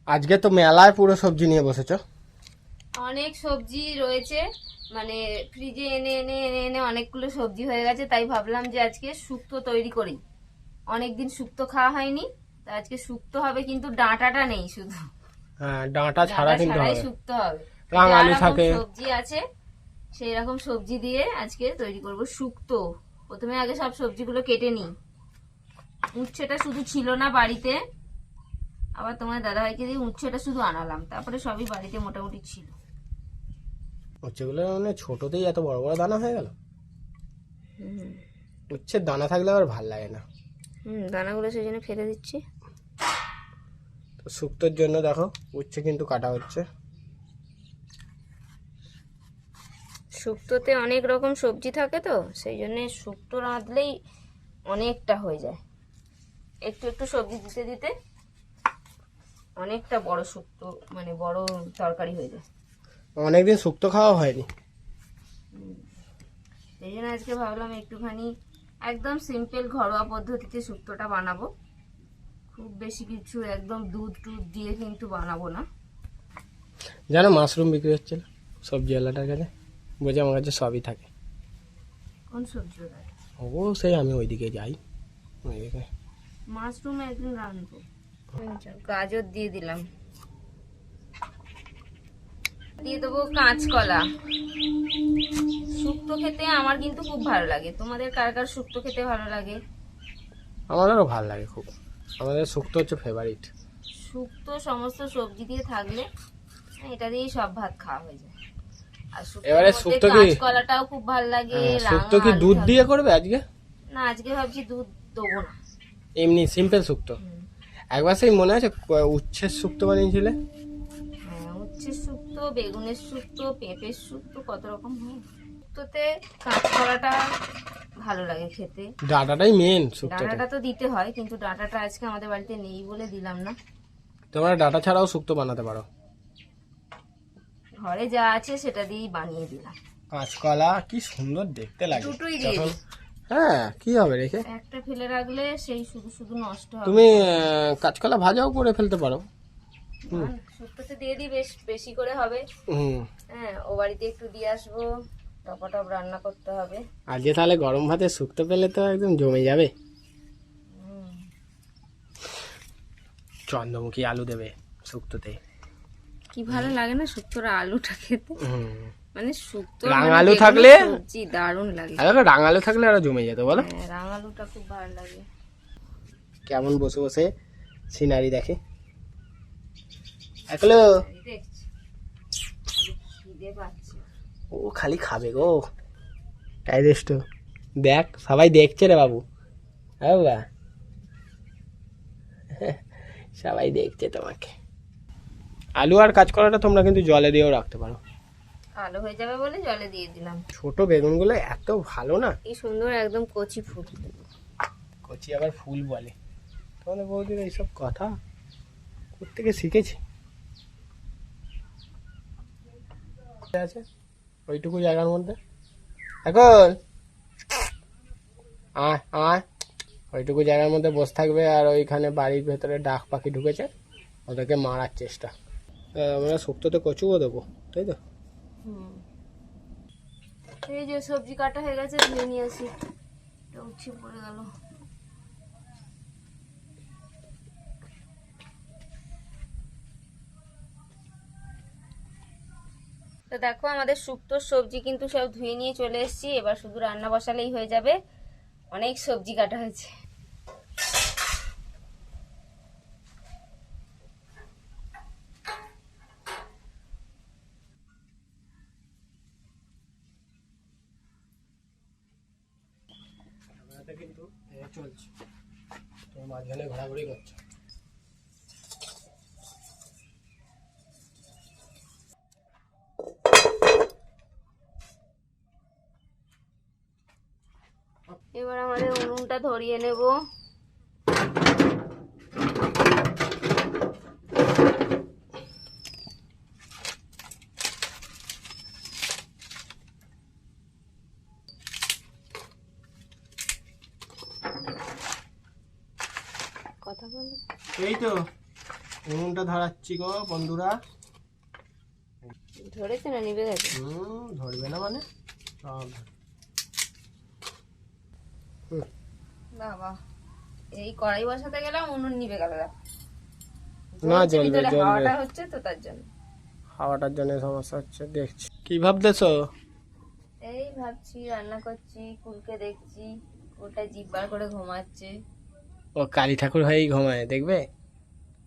আজকে তো মেলায় পুরো সবজি নিয়ে বসেছো। অনেক সবজি রয়েছে, মানে ফ্রিজে এনে এনে এনে এনে অনেকগুলো সবজি হয়ে গেছে, তাই ভাবলাম যে আজকে শুক্তো তৈরি করি। অনেকদিন শুক্তো খাওয়া হয়নি, তো আজকে শুক্তো হবে, কিন্তু ডাঁটাটা নেই, শুধু হ্যাঁ, ডাঁটা ছাড়া ডাঁটা কিন্তু ছাড়াই হবে। শুক্তো হবে। যা রাঙালু রকম থাকে। সবজি আছে সেই রকম সবজি দিয়ে আজকে তৈরি করব শুক্তো। প্রথমে আগে সব সবজিগুলো কেটে নিই। উচ্ছেটা শুধু ছিল না বাড়িতে, আবার তোমার দাদাভাইকে দিয়ে উচ্ছেটা শুধু আনালাম, তারপরে সবই বাড়িতে মোটামুটি ছিল। উচ্ছেগুলো মানে ছোটতেই এত বড় বড় দানা হয়ে গেল। উচ্ছের দানা থাকলে আবার ভাল লাগে না। দানাগুলো সেই জন্য ফেলে দিচ্ছি। তো শুক্তোর জন্য দেখো উচ্ছে কিন্তু কাটা হচ্ছে। শুক্তোতে অনেক রকম সবজি থাকে, তো সেই জন্য শুক্তো রাঁধলেই অনেকটা হয়ে যায়। একটু একটু সবজি দিতে দিতে অনেকটা বড় শুক্তো, মানে বড় তরকারি হয়ে যায়। অনেকদিন শুক্তো খাওয়া হয়নি। সেই জন্য আজকে ভাবলাম একটুখানি একদম সিম্পল ঘরোয়া পদ্ধতিতে শুক্তোটা বানাবো। খুব বেশি কিছু একদম দুধ টুধ দিয়ে কিন্তু বানাবো না। জানো মাশরুম বিক্রি হচ্ছিল সবজিওয়ালাটার কাছে, বলছে আমার কাছে সবই থাকে। কোন সবজি ওটা? ও সেই আমি ওইদিকে যাই, ওইদিকে। মাশরুম একদিন রাঁধবো। গাজর দিয়ে দিলাম, দিয়ে দেবো কাঁচকলা। শুক্তো খেতে আমার কিন্তু খুব ভালো লাগে। তোমাদের কার কার শুক্তো খেতে ভালো লাগে? আমাদেরও ভালো লাগে খুব। আমাদের শুক্তো হচ্ছে ফেভারিট। শুক্তো সমস্ত সবজি দিয়ে থাকলে এটা দিয়েই সব ভাত খাওয়া হয়ে যায়। আর শুক্তোর এবারে মধ্যে শুক্তো কি, কাঁচকলাটাও খুব ভালো লাগে, শুক্তো রাঙা কি আলু দুধ দিয়ে থাকলে। করবে আজকে? না, আজকে ভাবছি দুধ দেবো না। এমনি সিম্পল শুক্তো। হুম। একবার সেই মনে আছে উচ্ছের শুক্তো বানিয়েছিলে? হ্যাঁ, উচ্ছে শুক্তো, বেগুনের শুক্তো, পেঁপের শুক্তো, কত রকম হয়। শুক্তোতে কাঁচকলাটা ভালো লাগে খেতে। ডাটাটাই মেন শুক্তোতে। ডাঁটাটা তো দিতে হয়, কিন্তু ডাঁটাটা আজকে আমাদের বাড়িতে নেই বলে দিলাম না। তোমরা ডাটা ছাড়াও শুক্তো বানাতে পারো। ঘরে যা আছে সেটা দিয়েই বানিয়ে দিলাম। কাঁচকলা কি সুন্দর দেখতে লাগে দুটোই দিয়ে যখন। দিই। হ্যাঁ, কি হবে রেখে। একটা ফেলে রাখলে সেই শুধু শুধু নষ্ট হবে। তুমি কাঁচকলা ভাজাও করে ফেলতে পারো। না, শুক্তোতে দিয়ে দিই, বেশ বেশি করে হবে। হুম। হ্যাঁ, ও বাড়িতে একটু দিয়ে আসবো, টপাটপ রান্না করতে হবে। আজকে তাহলে গরম ভাতে শুক্তো পেলে তো একদম জমে যাবে। হুম। চন্দ্রমুখী আলু দেবে শুক্তোতে। কি ভালো লাগে না শুক্তোর আলুটা খেতে। হুম। মানে শুক্তো রাঙালু থাকলে, সবজি দারুণ লাগে। রাঙালু থাকলে আরো জমে যেত বলো। হ্যাঁ, রাঙালুটা খুব ভালো লাগে। কেমন বসে বসে সিনারি দেখে। একলো দেখছি, খালি খিদে পাচ্ছে। ও খালি খাবে গো। তাই তো দেখ, সবাই দেখছে রে বাবু। হ্যাঁ বাবা, সবাই দেখছে তোমাকে। আলু আর কাঁচকলাটা তোমরা কিন্তু জলে দিয়েও রাখতে পারো। কালো হয়ে যাবে বলে জলে দিয়ে দিলাম। ছোট বেগুনগুলো এত ভালো না। কি সুন্দর একদম কচি ফুল। কচি আবার ফুল বলে। তোমাদের বৌদির এইসব কথা কোত্থেকে শিখেছি। আছে ওইটুকু জায়গার মধ্যে এখন আয় আয়, ওইটুকু জায়গার মধ্যে বসে থাকবে, আর ওইখানে বাড়ির ভেতরে ডাক পাখি ঢুকেছে, ওদেরকে মারার চেষ্টা। আমরা শুক্তোতে কচুও দেবো, তাই তো। হুম। এই যে সবজি কাটা হয়ে গেছে, ধুয়ে নিয়ে আসি। এটা উচ্ছে পড়ে গেল। তো দেখো, আমাদের শুক্তোর সবজি কিন্তু সব ধুয়ে নিয়ে চলে এসেছি। এবার শুধু রান্না বসালেই হয়ে যাবে। অনেক সবজি কাটা হয়েছে। কিন্তু চলছে, তুমি মাঝখানে ঘোরাঘুরি করছো। এবার আমাদের উনুনটা ধরিয়ে নেব। কথা বলো। এই তো উনুনটা ধরাচ্ছি গো বন্ধুরা। ধরেছে না নিবে গেছে? ধরবে না মানে সব বাবা, এই কড়াই বসাতে গেলাম উনুন নিভে গেল। না জ্বলবে জ্বলবে, হাওয়াটা হচ্ছে তো তার জন্য, হাওয়াটার জন্য সমস্যা হচ্ছে। দেখছি কি ভাবতেছো? এই ভাবছি রান্না করছি, কুলকে দেখছি ওটা জিভ বার করে ঘুমাচ্ছে। ও কালী ঠাকুর হয়েই ঘুমায়, দেখবে?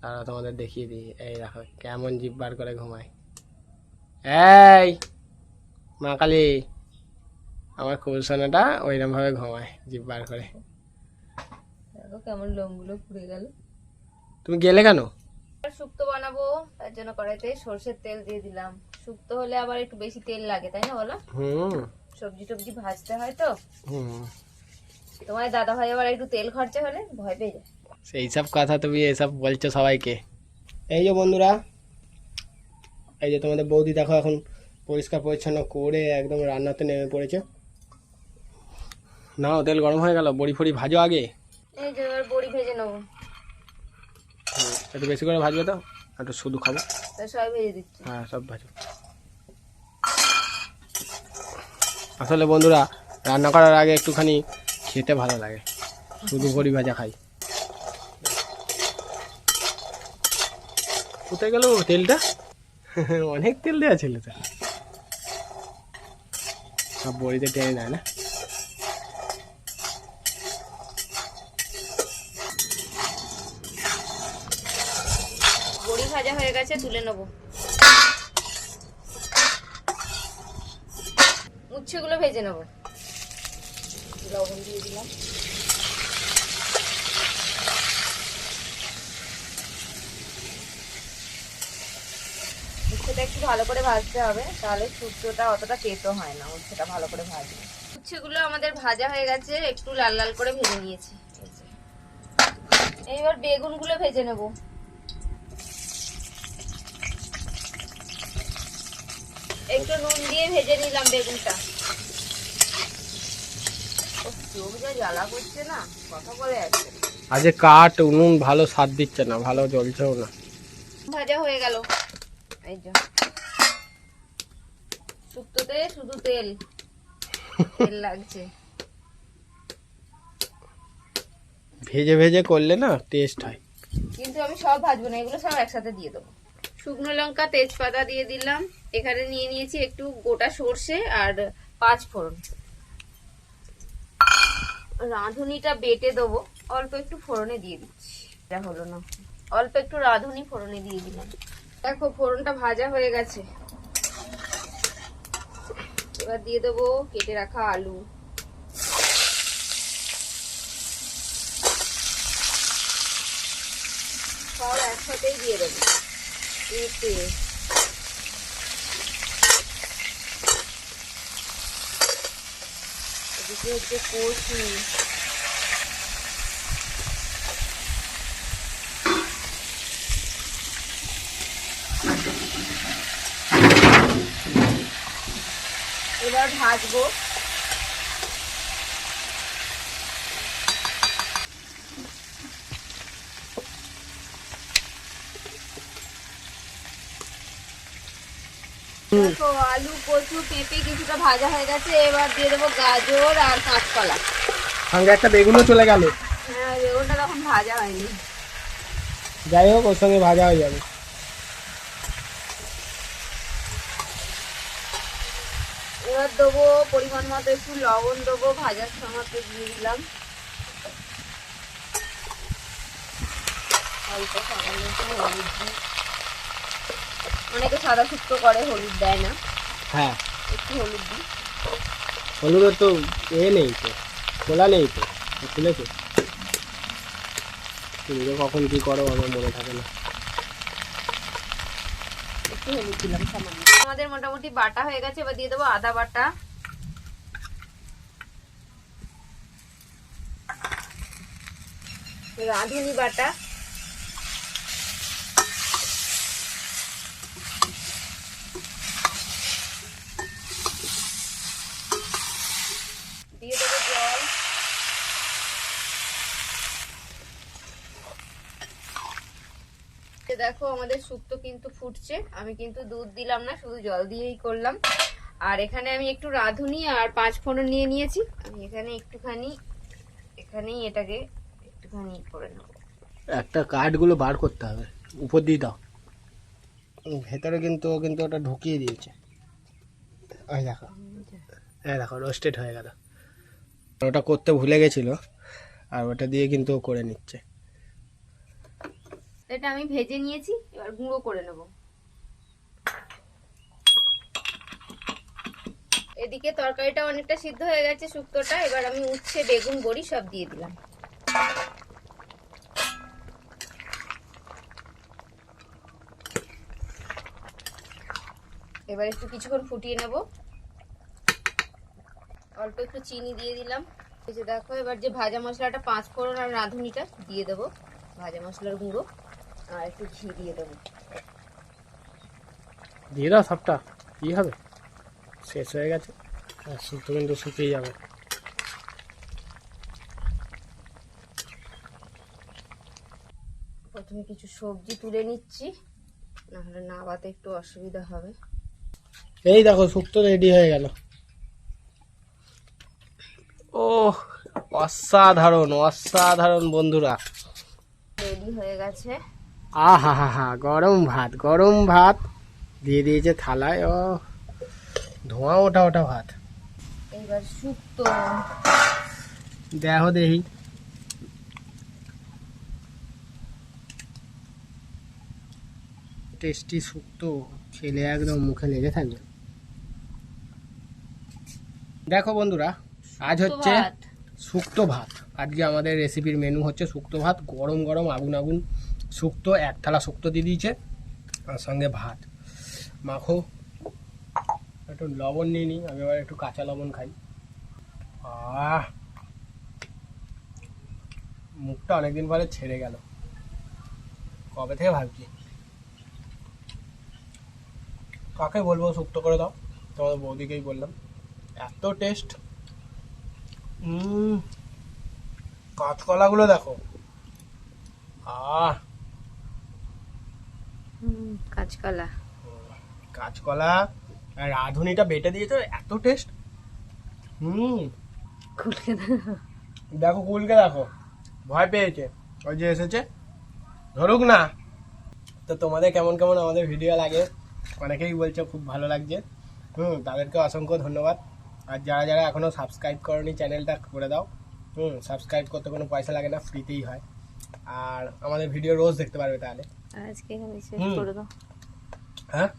তারা তোমাদের দেখিয়ে দিই, এই দেখো কেমন জিভ বার করে ঘুমায়। এই মা কালী, আমার কুলসোনাটা ওইরকম ভাবে ঘুমায় জিভ বার করে। দেখো কেমন লোমগুলো পুড়ে গেল। তুমি গেলে কেন? শুক্তো বানাবো, তার জন্য কড়াইতে সর্ষের তেল দিয়ে দিলাম। শুক্তো হলে আবার একটু বেশি তেল লাগে, তাই না বলো? সবজি টবজি ভাজতে হয় তো। তোমার দাদা ভাই আবার একটু তেল খরচা হলে ভয় পেয়ে যায়। সেই সব কথা তুমি এসব বলছো সবাইকে। এই যে বন্ধুরা, এই যে তোমাদের বৌদি দেখো এখন পরিষ্কার পরিচ্ছন্ন করে একদম রান্নাতে নেমে পড়েছে। নাও তেল গরম হয়ে গেল, বড়ি ফড়ি ভাজো আগে। এই যে এবার বড়ি ভেজে নেবো। একটু বেশি করে ভাজবে তো, একটু শুধু খাবো। সবাই ভেজে দিচ্ছি। হ্যাঁ সব ভাজো। আসলে বন্ধুরা রান্না করার আগে একটুখানি খেতে ভালো লাগে, শুধু বড়ি ভাজা খাই। কোথায় গেল তেলটা? অনেক তেল দেওয়া ছিল তো, সব বড়িতে টেনে নেয় না। বড়ি ভাজা হয়ে গেছে, তুলে নেবো। উচ্ছেগুলো ভেজে নেবো। লবণ দিয়ে দিলাম। উচ্ছেটা একটু ভালো করে ভাজতে হবে, তাহলে শুক্তোটা অতটা তেতো হয় না। উচ্ছেটা ভালো করে ভাজবে। উচ্ছেগুলো আমাদের ভাজা হয়ে গেছে, একটু লাল লাল করে ভেজে নিয়েছি। এইবার বেগুনগুলো ভেজে নেব। একটু নুন দিয়ে ভেজে নিলাম বেগুনটা। চোখ যা জ্বালা করছে না, কথা বলে আছে। আজ কাঠ উনুন ভালো স্বাদ দিচ্ছে না, ভালো জ্বলছেও না। ভাজা হয়ে গেল। এই যে শুক্তোতে শুধু তেল তেল লাগছে। ভেজে ভেজে করলে না টেস্ট হয়। কিন্তু আমি সব ভাজবো না, এগুলো সব একসাথে দিয়ে দেবো। শুকনো লঙ্কা তেজপাতা দিয়ে দিলাম। এখানে নিয়ে নিয়েছি একটু গোটা সর্ষে আর 5 ফোড়ন। রাঁধুনিটা বেটে দেবো, অল্প একটু ফোড়নে দিয়ে দিচ্ছি। এটা হলো না, অল্প একটু রাঁধুনি ফোড়নে দিয়ে দিলাম। দেখো ফোড়নটা ভাজা হয়ে গেছে। এবার দিয়ে দেবো কেটে রাখা আলু। সব একসাথেই দিয়ে দেবো। এদিকে হচ্ছে কচু। এবার ভাজবো। দেখো আলু কচু পেঁপে কিছুটা ভাজা হয়ে গেছে। এবার দিয়ে দেবো গাজর আর কাঁচকলা। সঙ্গে একটা বেগুনও চলে গেল। হ্যাঁ বেগুনটা তখন ভাজা হয়নি। যাই হোক ওর সঙ্গে ভাজা হয়ে যাবে। এবার দেবো পরিমাণ মতো একটু লবণ দেবো, ভাজার সময় দিয়ে দিলাম। অল্প সামান্য একটু হলুদ দিই। অনেকে সাদা শুক্তো করে, হলুদ দেয় না। হ্যাঁ একটু হলুদ দিই। হলুদের তো নেই তো, খোলা নেই তো, খুলেছে। তুমি তো কখন কি করো আমার মনে থাকে না। একটু হলুদ দিলাম সামান্য। আমাদের মোটামুটি বাটা হয়ে গেছে। এবার দিয়ে দেবো আদা বাটা, রাঁধুনি বাটা, দিয়ে দেবো জল। যে দেখো আমাদের শুক্তো কিন্তু ফুটছে। আমি কিন্তু দুধ দিলাম না, শুধু জল দিয়েই করলাম। আর এখানে আমি একটু রাঁধুনি আর 5 ফোড়ন নিয়ে নিয়েছি। আমি এখানে একটুখানি এখানেই এটাকে একটুখানি করে নেব। একটা কাঠগুলো বার করতে হবে, উপর দিয়ে দাও। ভেতরে কিন্তু ও কিন্তু ওটা ঢুকিয়ে দিয়েছে। ওই দেখো, হ্যাঁ দেখো রোস্টেড হয়ে গেল। ওটা করতে ভুলে গেছিল, আর ওটা দিয়ে কিন্তু ও করে নিচ্ছে। এটা আমি ভেজে নিয়েছি, এবার গুঁড়ো করে নেব। এদিকে তরকারিটা অনেকটা সিদ্ধ হয়ে গেছে, শুক্তোটা। এবার আমি উচ্ছে, বেগুন, বড়ি সব দিয়ে দিলাম। এবার একটু কিছুক্ষণ ফুটিয়ে নেব। অল্প একটু চিনি দিয়ে দিলাম। এই যে দেখো, এবার যে ভাজা মশলাটা 5 ফোড়ন আর রাঁধুনিটা দিয়ে দেবো, ভাজা মশলার গুঁড়ো, আর একটু ঘি দিয়ে দেবো। দিয়ে দাও সবটা, কী হবে, শেষ হয়ে গেছে। আর শুক্তো কিন্তু শুকিয়ে যাবে। প্রথমে কিছু সবজি তুলে নিচ্ছি, নাহলে নাবাতে একটু অসুবিধা হবে। এই দেখো শুক্তো রেডি হয়ে গেল। ও অসাধারণ অসাধারণ বন্ধুরা, রেডি হয়ে গেছে। আহা হা হা, গরম ভাত, গরম ভাত দিয়ে দিয়েছে থালায়। ও ধোঁয়া ওঠা ওঠা ভাত। এবার শুক্তো দেখো দেখি, টেস্টি শুক্তো খেলে একদম মুখে লেগে থাকবে। দেখো বন্ধুরা, আজ হচ্ছে ভাত। শুক্তো ভাত। আজকে আমাদের রেসিপির মেনু হচ্ছে শুক্তো ভাত। গরম গরম আগুন আগুন শুক্তো, এক থালা শুক্তো দিয়ে দিয়েছে, আর সঙ্গে ভাত। মাখো, একটু লবণ নিয়ে নিই আমি, এবার একটু কাঁচা লবণ খাই। মুখটা অনেকদিন পরে ছেড়ে গেল, কবে থেকে ভাবছি কাকে বলবো শুক্তো করে দাও, তোমাদের বৌদিকেই বললাম। এত টেস্ট। কাঁচকলাগুলো দেখো, কাঁচকলা, কাঁচকলা আর রাঁধুনিটা বেটে দিয়েছো, এত টেস্ট। দেখো কুলকে দেখো, ভয় পেয়েছে, ওই যে এসেছে, ধরুক না। তো তোমাদের কেমন কেমন আমাদের ভিডিও লাগে, অনেকেই বলছে খুব ভালো লাগছে। তাদেরকে অসংখ্য ধন্যবাদ। আর যারা যারা এখনো সাবস্ক্রাইব করনি চ্যানেলটা করে দাও। সাবস্ক্রাইব করতে কোনো পয়সা লাগে না, ফ্রিতেই হয়। আর আমাদের ভিডিও রোজ দেখতে পারবে তাহলে। আজকে এখানে শেষ করে দাও। হ্যাঁ,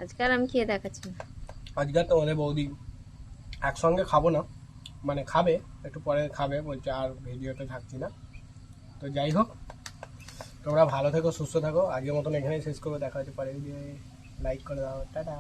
আজকে আর আমি খেয়ে দেখাচ্ছি না। আজকে তোমাদের বৌদি একসঙ্গে খাবো না, মানে খাবে একটু পরে খাবে বলছে, আর ভিডিওতে থাকছি না। তো যাই হোক, তোমরা ভালো থেকো, সুস্থ থাকো। আজকের মতন এখানেই শেষ করবো, দেখা হচ্ছে পরে ভিডিও। লাইক করে দাও, টাটা।